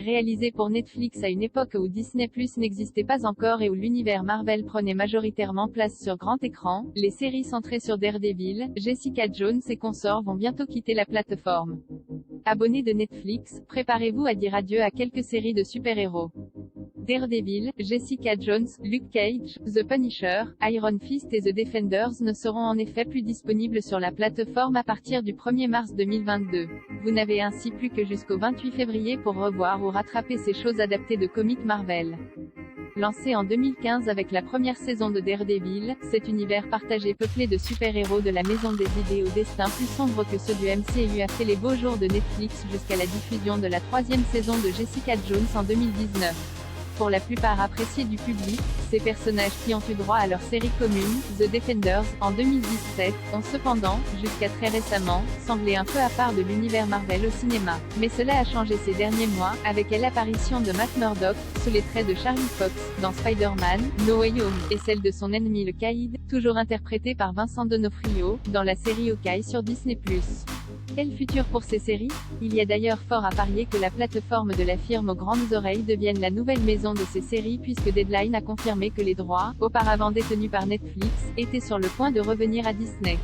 Réalisé pour Netflix à une époque où Disney+ n'existait pas encore et où l'univers Marvel prenait majoritairement place sur grand écran, les séries centrées sur Daredevil, Jessica Jones et consorts vont bientôt quitter la plateforme. Abonnés de Netflix, préparez-vous à dire adieu à quelques séries de super-héros. Daredevil, Jessica Jones, Luke Cage, The Punisher, Iron Fist et The Defenders ne seront en effet plus disponibles sur la plateforme à partir du 1er mars 2022. Vous n'avez ainsi plus que jusqu'au 28 février pour revoir ou rattraper ces choses adaptées de comics Marvel. Lancé en 2015 avec la première saison de Daredevil, cet univers partagé peuplé de super-héros de la maison des idées au destin plus sombre que ceux du MCU a fait les beaux jours de Netflix jusqu'à la diffusion de la 3e saison de Jessica Jones en 2019. Pour la plupart appréciés du public, ces personnages qui ont eu droit à leur série commune, The Defenders, en 2017, ont cependant, jusqu'à très récemment, semblé un peu à part de l'univers Marvel au cinéma. Mais cela a changé ces derniers mois, avec l'apparition de Matt Murdock, sous les traits de Charlie Cox, dans Spider-Man, No Way Home, et celle de son ennemi le Caïd, toujours interprété par Vincent D'Onofrio, dans la série Hawkeye sur Disney+. Quel futur pour ces séries? Il y a d'ailleurs fort à parier que la plateforme de la firme aux grandes oreilles devienne la nouvelle maison de ces séries puisque Deadline a confirmé que les droits, auparavant détenus par Netflix, étaient sur le point de revenir à Disney.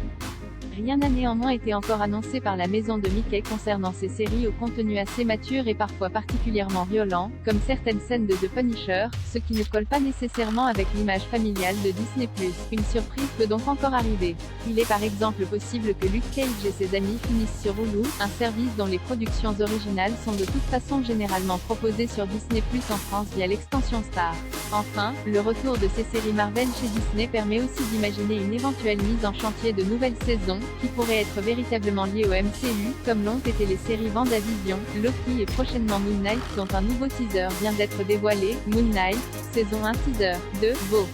Rien n'a néanmoins été encore annoncé par la maison de Mickey concernant ces séries au contenu assez mature et parfois particulièrement violent, comme certaines scènes de The Punisher, ce qui ne colle pas nécessairement avec l'image familiale de Disney+. Une surprise peut donc encore arriver. Il est par exemple possible que Luke Cage et ses amis finissent sur Hulu, un service dont les productions originales sont de toute façon généralement proposées sur Disney+ en France via l'extension Star. Enfin, le retour de ces séries Marvel chez Disney permet aussi d'imaginer une éventuelle mise en chantier de nouvelles saisons, qui pourraient être véritablement liées au MCU, comme l'ont été les séries WandaVision, Loki et prochainement Moon Knight dont un nouveau teaser vient d'être dévoilé, Moon Knight, saison 1 teaser, 2, Beau.